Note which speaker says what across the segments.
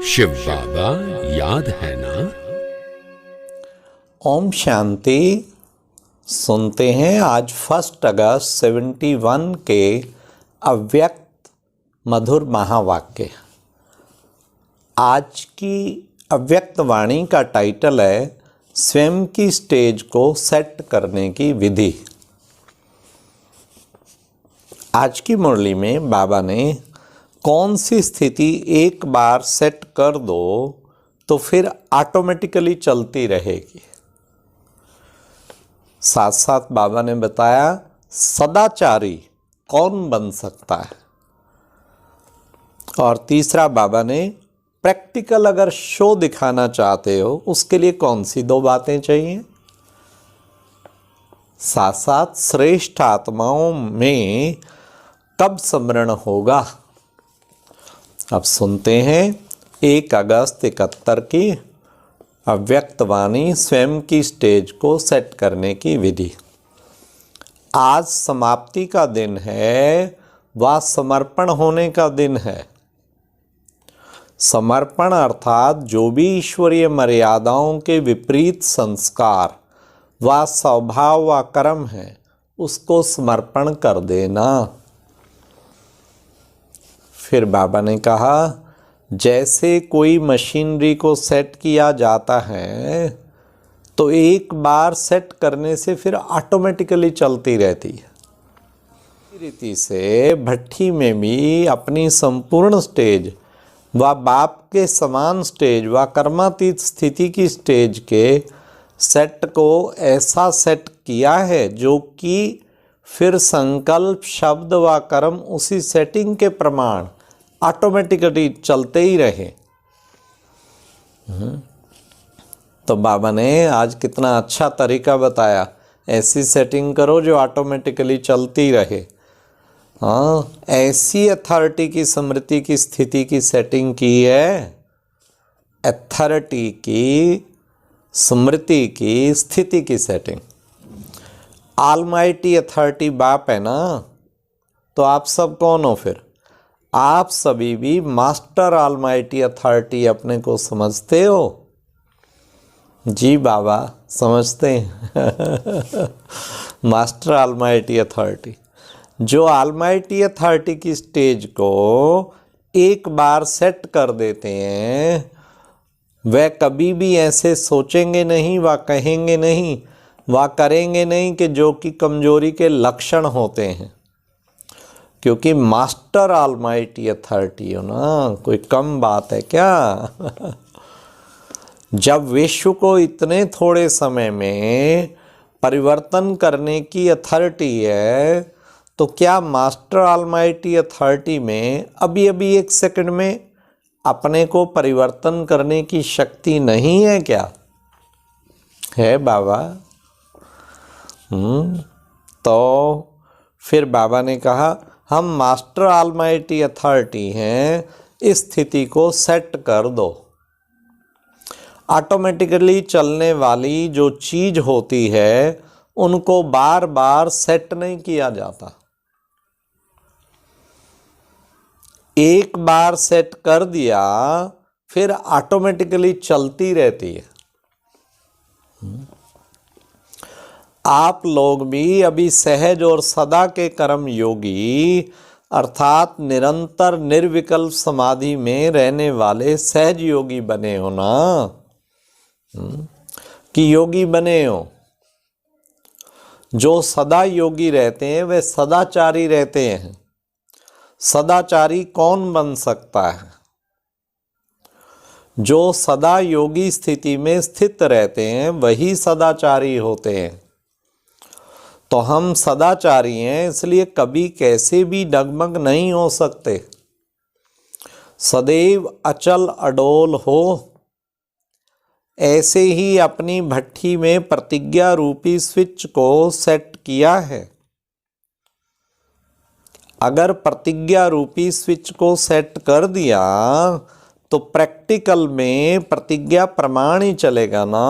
Speaker 1: शिव बाबा याद है ना।
Speaker 2: ओम शांति। सुनते हैं आज 1 अगस्त 71 के अव्यक्त मधुर महावाक्य। आज की अव्यक्त वाणी का टाइटल है स्वयं की स्टेज को सेट करने की विधि। आज की मुरली में बाबा ने कौन सी स्थिति एक बार सेट कर दो तो फिर ऑटोमेटिकली चलती रहेगी। साथ साथ बाबा ने बताया सदाचारी कौन बन सकता है, और तीसरा बाबा ने प्रैक्टिकल अगर शो दिखाना चाहते हो उसके लिए कौन सी 2 बातें चाहिए। साथ साथ श्रेष्ठ आत्माओं में कब स्मरण होगा। अब सुनते हैं 1 अगस्त 71 की अव्यक्त वाणी स्वयं की स्टेज को सेट करने की विधि। आज समाप्ति का दिन है व समर्पण होने का दिन है। समर्पण अर्थात जो भी ईश्वरीय मर्यादाओं के विपरीत संस्कार व स्वभाव व कर्म है उसको समर्पण कर देना। फिर बाबा ने कहा जैसे कोई मशीनरी को सेट किया जाता है तो एक बार सेट करने से फिर ऑटोमेटिकली चलती रहती है। रीति से भट्ठी में भी अपनी संपूर्ण स्टेज व बाप के समान स्टेज व कर्मातीत स्थिति की स्टेज के सेट को ऐसा सेट किया है जो कि फिर संकल्प शब्द व कर्म उसी सेटिंग के प्रमाण ऑटोमेटिकली चलते ही रहे। तो बाबा ने आज कितना अच्छा तरीका बताया, ऐसी सेटिंग करो जो ऑटोमेटिकली चलती रहे। हाँ, ऐसी अथॉरिटी की स्मृति की स्थिति की सेटिंग की है। अथॉरिटी की स्मृति की स्थिति की सेटिंग। ऑलमाइटी अथॉरिटी बाप है ना, तो आप सब कौन हो फिर? आप सभी भी मास्टर ऑलमाइटी अथॉरिटी अपने को समझते हो? जी बाबा समझते हैं। मास्टर ऑलमाइटी अथॉरिटी, जो ऑलमाइटी अथॉरिटी की स्टेज को एक बार सेट कर देते हैं वह कभी भी ऐसे सोचेंगे नहीं व कहेंगे नहीं व करेंगे नहीं कि जो कि कमजोरी के लक्षण होते हैं। क्योंकि मास्टर ऑलमाइटी अथॉरिटी हो ना, कोई कम बात है क्या? जब विश्व को इतने थोड़े समय में परिवर्तन करने की अथॉरिटी है तो क्या मास्टर ऑलमाइटी अथॉरिटी में अभी 1 सेकंड में अपने को परिवर्तन करने की शक्ति नहीं है क्या? है बाबा। तो फिर बाबा ने कहा हम मास्टर ऑलमाइटी अथॉरिटी हैं, इस स्थिति को सेट कर दो। ऑटोमेटिकली चलने वाली जो चीज होती है उनको बार बार सेट नहीं किया जाता। एक बार सेट कर दिया फिर ऑटोमेटिकली चलती रहती है। आप लोग भी अभी सहज और सदा के कर्म योगी अर्थात निरंतर निर्विकल्प समाधि में रहने वाले सहज योगी बने हो ना, कि योगी बने हो। जो सदा योगी रहते हैं वे सदाचारी रहते हैं। सदाचारी कौन बन सकता है? जो सदा योगी स्थिति में स्थित रहते हैं वही सदाचारी होते हैं। तो हम सदाचारी हैं, इसलिए कभी कैसे भी डगमग नहीं हो सकते। सदैव अचल अडोल हो। ऐसे ही अपनी भट्ठी में प्रतिज्ञा रूपी स्विच को सेट किया है। अगर प्रतिज्ञा रूपी स्विच को सेट कर दिया तो प्रैक्टिकल में प्रतिज्ञा प्रमाण ही चलेगा ना।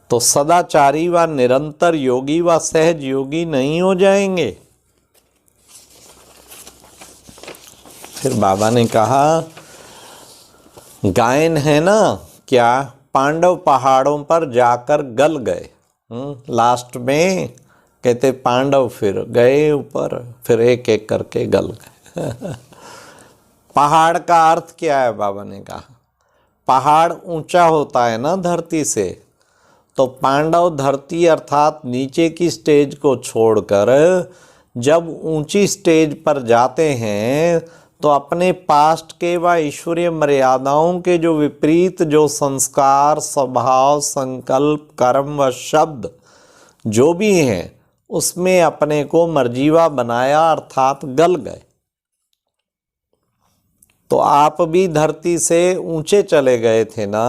Speaker 2: तो सदाचारी व निरंतर योगी व सहज योगी नहीं हो जाएंगे। फिर बाबा ने कहा गायन है ना क्या, पांडव पहाड़ों पर जाकर गल गए। लास्ट में कहते पांडव फिर गए ऊपर, फिर एक एक करके गल गए। पहाड़ का अर्थ क्या है, बाबा ने कहा पहाड़ ऊंचा होता है ना धरती से, तो पांडव धरती अर्थात नीचे की स्टेज को छोड़कर जब ऊंची स्टेज पर जाते हैं तो अपने पास्ट के व ईश्वरीय मर्यादाओं के जो विपरीत जो संस्कार, स्वभाव, संकल्प, कर्म व शब्द जो भी हैं उसमें अपने को मर्जीवा बनाया अर्थात गल गए। तो आप भी धरती से ऊंचे चले गए थे ना,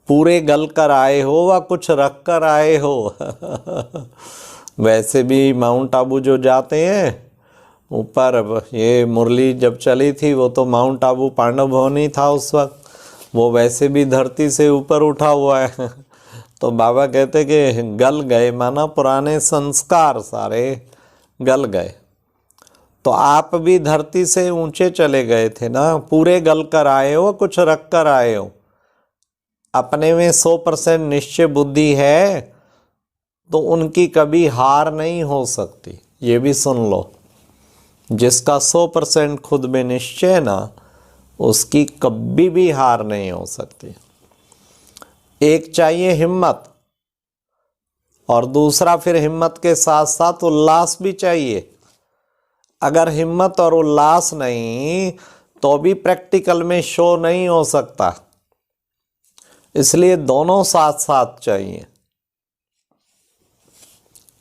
Speaker 2: पूरे गल कर आए हो व कुछ रख कर आए हो। वैसे भी माउंट आबू जो जाते हैं ऊपर, ये मुरली जब चली थी वो तो माउंट आबू पांडव भवन ही था उस वक्त, वो वैसे भी धरती से ऊपर उठा हुआ है। तो बाबा कहते कि गल गए माना पुराने संस्कार सारे गल गए। तो आप भी धरती से ऊंचे चले गए थे ना, पूरे गल कर आए हो कुछ रख कर आए हो। अपने में 100% निश्चय बुद्धि है तो उनकी कभी हार नहीं हो सकती, ये भी सुन लो। जिसका 100% खुद में निश्चय ना, उसकी कभी भी हार नहीं हो सकती। एक चाहिए हिम्मत, और दूसरा फिर हिम्मत के साथ साथ उल्लास भी चाहिए। अगर हिम्मत और उल्लास नहीं तो भी प्रैक्टिकल में शो नहीं हो सकता, इसलिए दोनों साथ साथ चाहिए।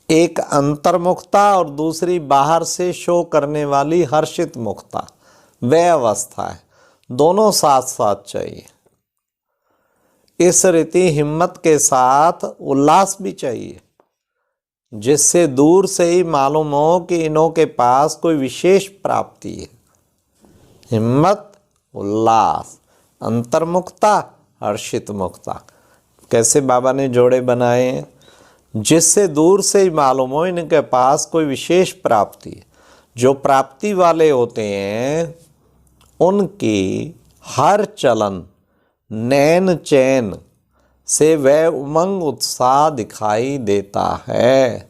Speaker 2: एक अंतर्मुखता और दूसरी बाहर से शो करने वाली हर्षित मुखता, वह अवस्था है, दोनों साथ साथ चाहिए। इस रीति हिम्मत के साथ उल्लास भी चाहिए, जिससे दूर से ही मालूम हो कि इन्हों के पास कोई विशेष प्राप्ति है। हिम्मत, उल्लास, अंतर्मुखता, हर्षित मुखता। कैसे बाबा ने जोड़े बनाए हैं, जिससे दूर से ही मालूम हो इनके पास कोई विशेष प्राप्ति है। जो प्राप्ति वाले होते हैं उनकी हर चलन नैन चैन से वह उमंग उत्साह दिखाई देता है।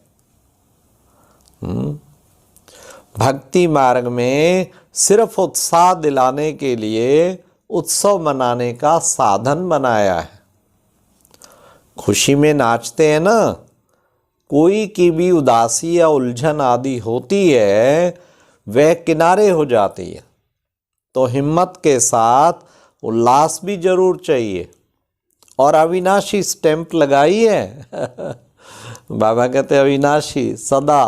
Speaker 2: भक्ति मार्ग में सिर्फ उत्साह दिलाने के लिए उत्सव मनाने का साधन बनाया है। खुशी में नाचते हैं ना, कोई की भी उदासी या उलझन आदि होती है वह किनारे हो जाती है। तो हिम्मत के साथ उल्लास भी जरूर चाहिए, और अविनाशी स्टैंप लगाई है। बाबा कहते अविनाशी सदा।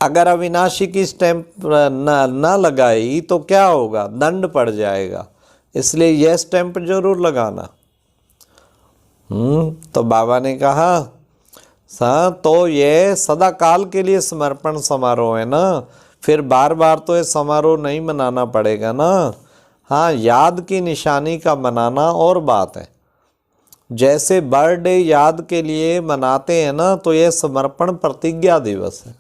Speaker 2: अगर अविनाशी की स्टैंप न लगाई तो क्या होगा, दंड पड़ जाएगा, इसलिए यह स्टैंप जरूर लगाना। तो बाबा ने कहा तो ये सदा काल के लिए समर्पण समारोह है ना, फिर बार बार तो ये समारोह नहीं मनाना पड़ेगा ना। हाँ, याद की निशानी का मनाना और बात है। जैसे बर्थडे याद के लिए मनाते हैं ना, तो ये समर्पण प्रतिज्ञा दिवस है।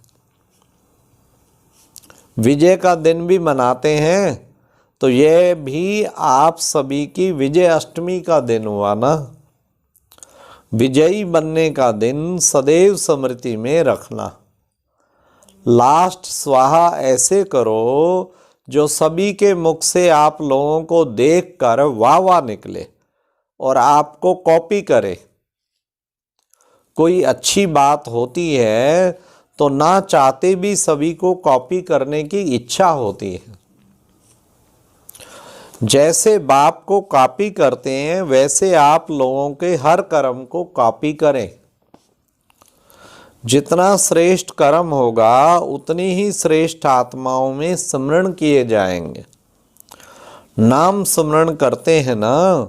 Speaker 2: विजय का दिन भी मनाते हैं, तो यह भी आप सभी की विजय अष्टमी का दिन हुआ ना। विजयी बनने का दिन सदैव स्मृति में रखना। लास्ट स्वाहा ऐसे करो जो सभी के मुख से आप लोगों को देखकर वाह वाह निकले और आपको कॉपी करे। कोई अच्छी बात होती है तो ना चाहते भी सभी को कॉपी करने की इच्छा होती है। जैसे बाप को कॉपी करते हैं वैसे आप लोगों के हर कर्म को कॉपी करें। जितना श्रेष्ठ कर्म होगा उतनी ही श्रेष्ठ आत्माओं में स्मरण किए जाएंगे। नाम स्मरण करते हैं ना,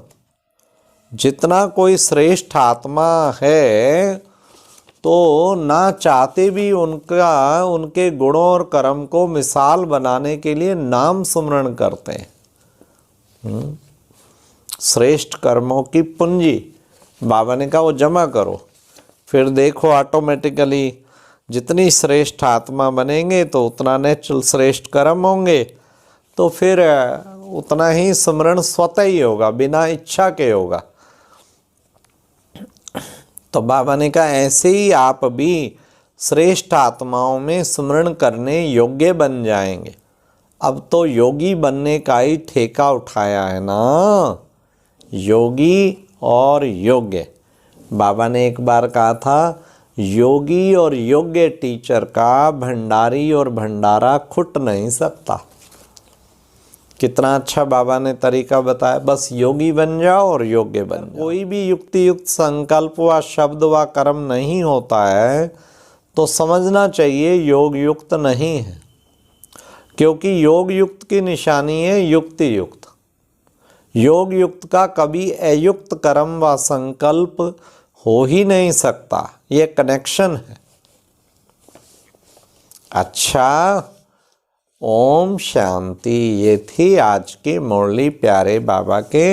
Speaker 2: जितना कोई श्रेष्ठ आत्मा है तो ना चाहते भी उनके गुणों और कर्म को मिसाल बनाने के लिए नाम स्मरण करते हैं। श्रेष्ठ कर्मों की पूंजी बाबा ने कहा वो जमा करो, फिर देखो ऑटोमेटिकली जितनी श्रेष्ठ आत्मा बनेंगे तो उतना नेचुरल श्रेष्ठ कर्म होंगे, तो फिर उतना ही स्मरण स्वतः ही होगा, बिना इच्छा के होगा। तो बाबा ने कहा ऐसे ही आप भी श्रेष्ठ आत्माओं में स्मरण करने योग्य बन जाएंगे। अब तो योगी बनने का ही ठेका उठाया है ना, योगी और योग्य। बाबा ने एक बार कहा था, योगी और योग्य टीचर का भंडारी और भंडारा खुट नहीं सकता। कितना अच्छा बाबा ने तरीका बताया, बस योगी बन जाओ और योग्य बन जाओ। कोई भी युक्ति युक्त संकल्प व शब्द व कर्म नहीं होता है तो समझना चाहिए योग युक्त नहीं है, क्योंकि योग युक्त की निशानी है युक्ति युक्त। योग युक्त का कभी अयुक्त कर्म व संकल्प हो ही नहीं सकता, ये कनेक्शन है। अच्छा, ओम शांति। ये थी आज की मुरली प्यारे बाबा के,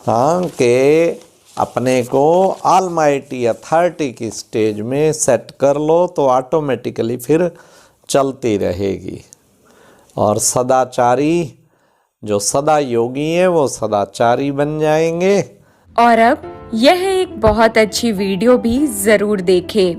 Speaker 2: हाँ, के अपने को ऑलमाइटी अथॉरिटी की स्टेज में सेट कर लो तो ऑटोमेटिकली फिर चलती रहेगी। और सदाचारी, जो सदा योगी हैं वो सदाचारी बन जाएंगे।
Speaker 3: और अब यह एक बहुत अच्छी वीडियो भी जरूर देखें।